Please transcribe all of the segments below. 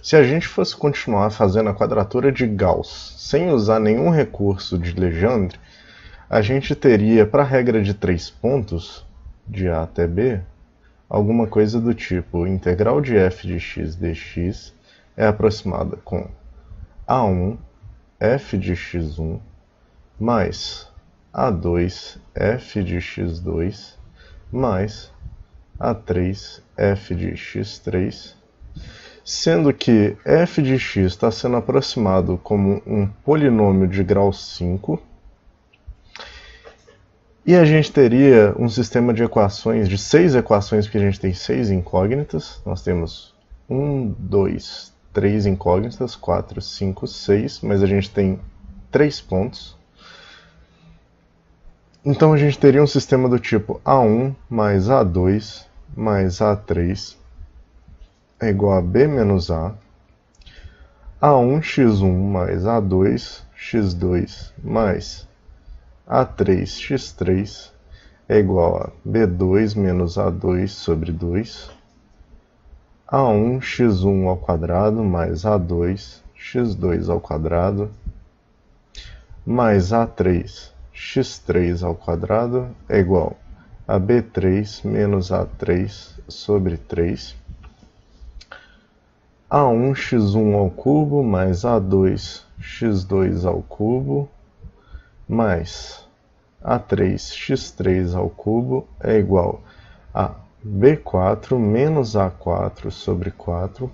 Se a gente fosse continuar fazendo a quadratura de Gauss sem usar nenhum recurso de Legendre, a gente teria, para a regra de 3 pontos, de A até B, alguma coisa do tipo integral de f de x dx é aproximada com A1 f de x1 mais A2 f de x2 mais A3 f de x3, sendo que f de x está sendo aproximado como um polinômio de grau 5, e a gente teria um sistema de equações, de 6 equações, porque a gente tem 6 incógnitas. Nós temos 1, 2, 3 incógnitas, 4, 5, 6, mas a gente tem 3 pontos. Então a gente teria um sistema do tipo A1 mais A2 mais A3 é igual a B menos A, A1x1 mais A2 x2 mais A3x3 é igual a B2 menos A2 sobre 2, A1x1 ao quadrado mais A2 x2 ao quadrado mais A3x3 ao quadrado é igual a B3 menos A3 sobre 3, A1x1 ao cubo mais A2x2 ao cubo mais A3x3 ao cubo é igual a B4 menos A4 sobre 4.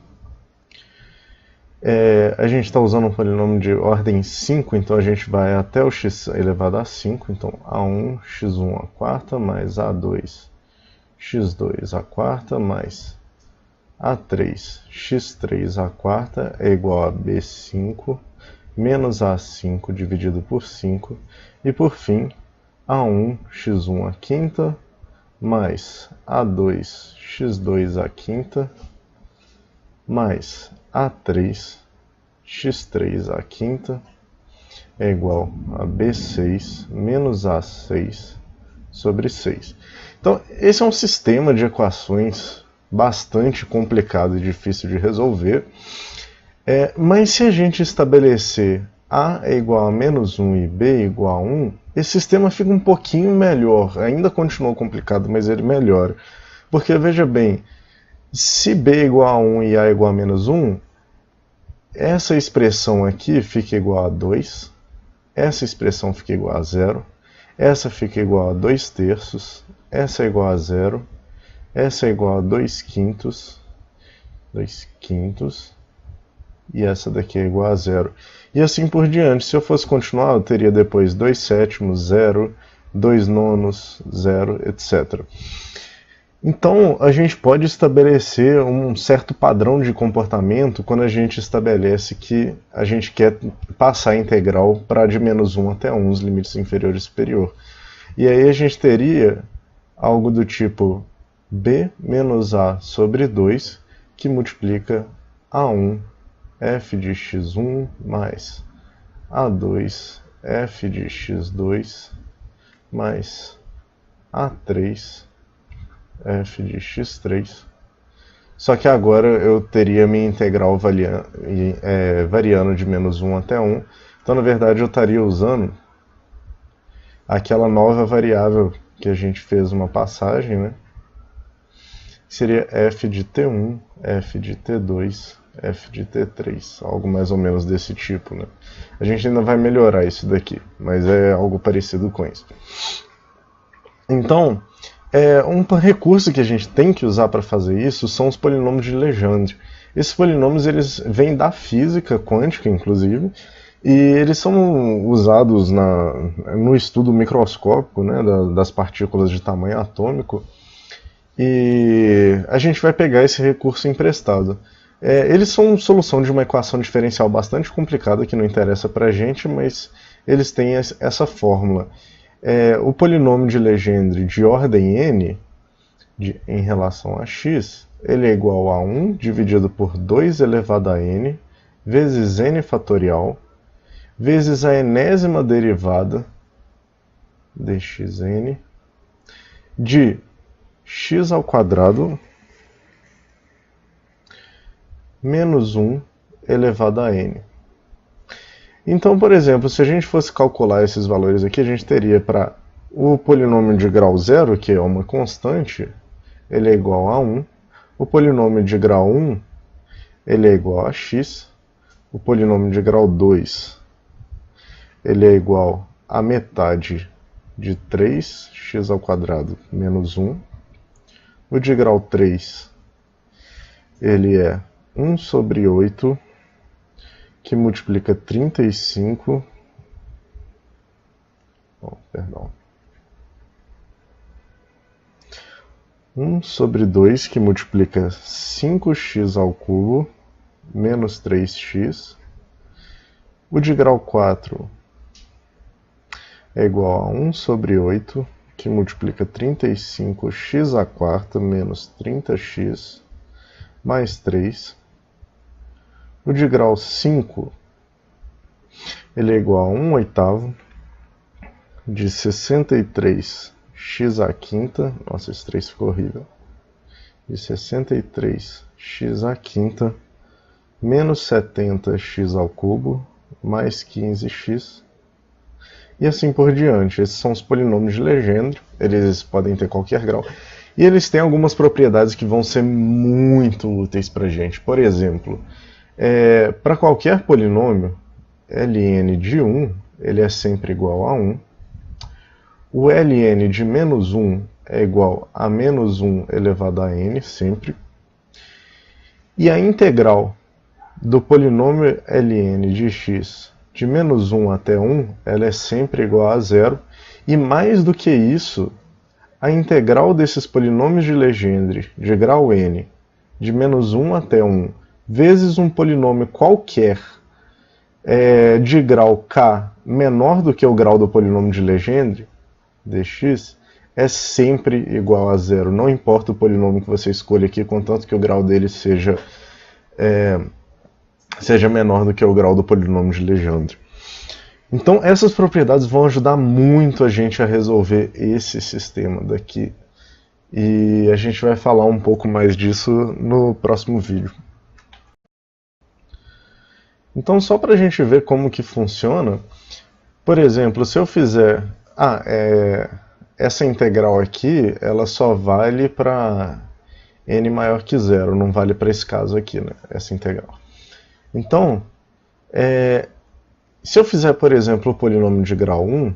A gente está usando um polinômio de ordem 5, então a gente vai até o x elevado a 5. Então A1 x1 à quarta mais A2 x2 à quarta mais A3 x3 à quarta é igual a B5 menos A5 dividido por 5, e por fim, A1 x1 à quinta mais A2 x2 à quinta mais A3 x3 à quinta é igual a B6 menos A6 sobre 6. Então, esse é um sistema de equações bastante complicado e difícil de resolver. Mas se a gente estabelecer A é igual a menos 1 e B é igual a 1, esse sistema fica um pouquinho melhor. Ainda continua complicado, mas ele melhora. Porque, veja bem, se B é igual a 1 e A é igual a menos 1, essa expressão aqui fica igual a 2, essa expressão fica igual a 0, essa fica igual a 2 terços, essa é igual a 0, essa é igual a 2 quintos, e essa daqui é igual a 0. E assim por diante. Se eu fosse continuar, eu teria depois 2 sétimos, 0, 2 nonos, 0, etc. Então, a gente pode estabelecer um certo padrão de comportamento quando a gente estabelece que a gente quer passar a integral para de menos 1 até 1, os limites inferior e superior. E aí a gente teria algo do tipo B menos A sobre 2, que multiplica A1 f de x1 mais A2 f de x2 mais A3 f de x3. Só que agora eu teria minha integral variando de menos 1 até 1. Então, na verdade, eu estaria usando aquela nova variável que a gente fez uma passagem, né? Seria f de t1, f de t2, f de t3, algo mais ou menos desse tipo, né? A gente ainda vai melhorar isso daqui, mas é algo parecido com isso. Então, um recurso que a gente tem que usar para fazer isso são os polinômios de Legendre. Esses polinômios eles vêm da física quântica, inclusive, e eles são usados no estudo microscópico, né, das partículas de tamanho atômico. E a gente vai pegar esse recurso emprestado. Eles são solução de uma equação diferencial bastante complicada que não interessa para a gente, mas eles têm essa fórmula. O polinômio de Legendre de ordem n em relação a x, ele é igual a 1 dividido por 2 elevado a n vezes n fatorial vezes a enésima derivada dxn de x ao quadrado menos 1 elevado a n. Então, por exemplo, se a gente fosse calcular esses valores aqui, a gente teria para o polinômio de grau 0, que é uma constante, ele é igual a 1. O polinômio de grau 1, ele é igual a x. O polinômio de grau 2, ele é igual a metade de 3x² menos 1. O de grau 3, ele é 1 sobre 8, que multiplica 35... perdão. 1 sobre 2, que multiplica 5x ao cubo, menos 3x. O de grau 4 é igual a 1 sobre 8, que multiplica 35x² menos 30x, mais 3. O de grau 5, ele é igual a 1/8 de 63x⁵, nossa, esse 3 ficou horrível, de 63x⁵, menos 70x ao cubo, mais 15x, e assim por diante. Esses são os polinômios de Legendre, eles podem ter qualquer grau, e eles têm algumas propriedades que vão ser muito úteis para a gente. Por exemplo, para qualquer polinômio, ln de 1, ele é sempre igual a 1. O ln de menos 1 é igual a menos 1 elevado a n, sempre. E a integral do polinômio ln de x de menos 1 até 1, ela é sempre igual a 0. E mais do que isso, a integral desses polinômios de Legendre de grau n, de menos 1 até 1, vezes um polinômio qualquer de grau k menor do que o grau do polinômio de Legendre, dx, é sempre igual a 0. Não importa o polinômio que você escolha aqui, contanto que o grau dele seja menor do que o grau do polinômio de Legendre. Então, essas propriedades vão ajudar muito a gente a resolver esse sistema daqui. E a gente vai falar um pouco mais disso no próximo vídeo. Então, só para a gente ver como que funciona, por exemplo, se eu fizer... essa integral aqui, ela só vale para n maior que 0, não vale para esse caso aqui, né? Essa integral. Então, se eu fizer, por exemplo, o polinômio de grau 1,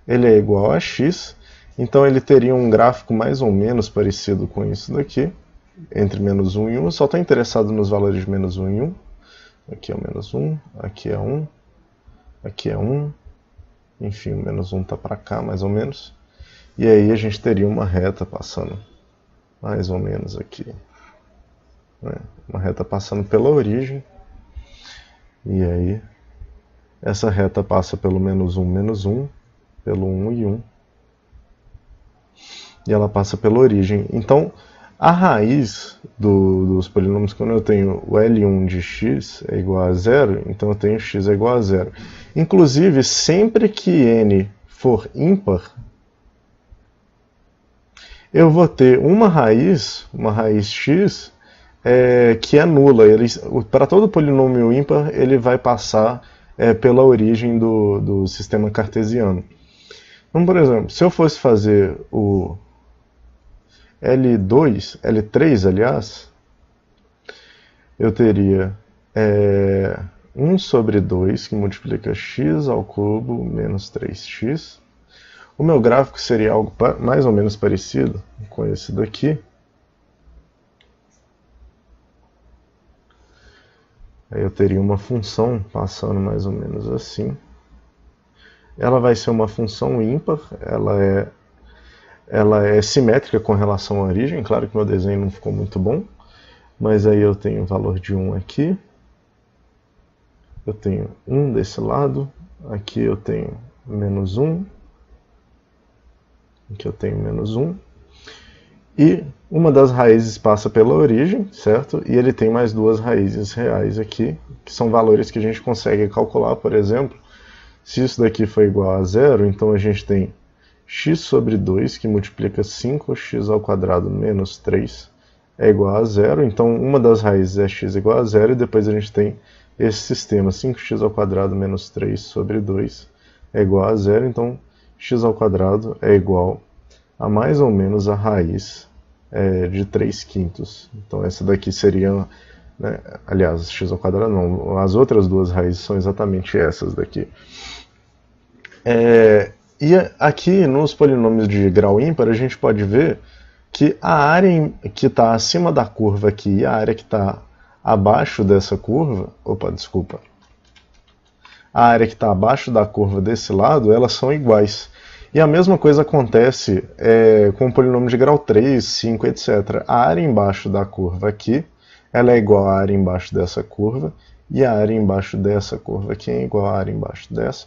ele é igual a x, então ele teria um gráfico mais ou menos parecido com isso daqui, entre menos 1 e 1. Eu só estou interessado nos valores de menos 1 e 1. Aqui é o menos 1, aqui é 1, aqui é 1. Enfim, o menos 1 está para cá, mais ou menos. E aí a gente teria uma reta passando mais ou menos aqui. Né? Uma reta passando pela origem. E aí, essa reta passa pelo menos 1, pelo 1 e 1. E ela passa pela origem. Então, a raiz dos polinômios, quando eu tenho o L1 de x é igual a 0, então eu tenho x é igual a 0. Inclusive, sempre que n for ímpar, eu vou ter uma raiz x, que é nula. Para todo polinômio ímpar, ele vai passar pela origem do sistema cartesiano. Então, por exemplo, se eu fosse fazer o L3, aliás, eu teria 1 sobre 2, que multiplica x ao cubo menos 3x. O meu gráfico seria algo mais ou menos parecido com esse daqui. Aí eu teria uma função passando mais ou menos assim. Ela vai ser uma função ímpar, ela é simétrica com relação à origem. Claro que meu desenho não ficou muito bom, mas aí eu tenho o valor de 1 aqui, eu tenho 1 desse lado, aqui eu tenho menos 1, aqui eu tenho menos 1, e uma das raízes passa pela origem, certo? E ele tem mais duas raízes reais aqui, que são valores que a gente consegue calcular. Por exemplo, se isso daqui for igual a 0, então a gente tem x sobre 2, que multiplica 5x² menos 3, é igual a zero, então uma das raízes é x igual a zero, e depois a gente tem esse sistema, 5x² menos 3 sobre 2 é igual a zero, então x² é igual a mais ou menos a raiz de 3/5. Então essa daqui seria, né, aliás, x² não, as outras duas raízes são exatamente essas daqui. E aqui nos polinômios de grau ímpar a gente pode ver que a área que está acima da curva aqui e a área que está abaixo dessa curva, a área que está abaixo da curva desse lado, elas são iguais. E a mesma coisa acontece com o polinômio de grau 3, 5, etc. A área embaixo da curva aqui, ela é igual à área embaixo dessa curva, e a área embaixo dessa curva aqui é igual à área embaixo dessa.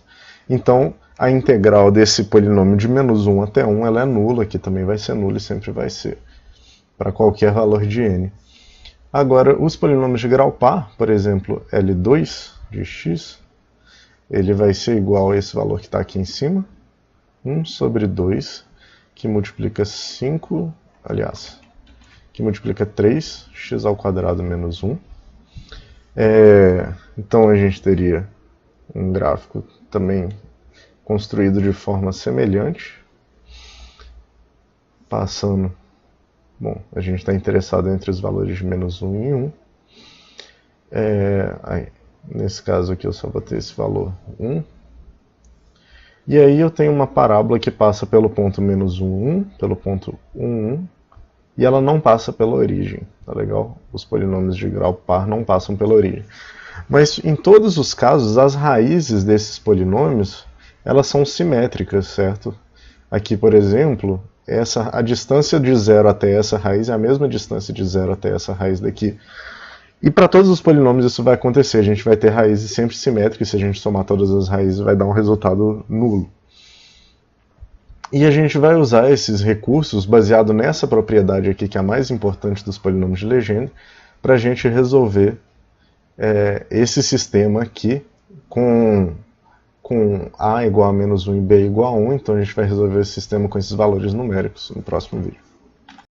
Então, a integral desse polinômio de menos 1 até 1 ela é nula, aqui também vai ser nula e sempre vai ser, para qualquer valor de n. Agora, os polinômios de grau par, por exemplo, L2 de x, ele vai ser igual a esse valor que está aqui em cima, 1 sobre 2, que multiplica 5, aliás, que multiplica 3, x² menos 1. Então a gente teria um gráfico também construído de forma semelhante, passando, bom, a gente está interessado entre os valores de menos 1 e 1. Nesse caso aqui eu só vou ter esse valor 1. E aí eu tenho uma parábola que passa pelo ponto menos 1, 1, pelo ponto 1, 1, e ela não passa pela origem, tá legal? Os polinômios de grau par não passam pela origem. Mas em todos os casos, as raízes desses polinômios, elas são simétricas, certo? Aqui, por exemplo, a distância de 0 até essa raiz é a mesma distância de 0 até essa raiz daqui. E para todos os polinômios isso vai acontecer, a gente vai ter raízes sempre simétricas, se a gente somar todas as raízes vai dar um resultado nulo. E a gente vai usar esses recursos, baseado nessa propriedade aqui, que é a mais importante dos polinômios de Legendre, para a gente resolver esse sistema aqui com a igual a menos 1 e b igual a 1, então a gente vai resolver esse sistema com esses valores numéricos no próximo vídeo.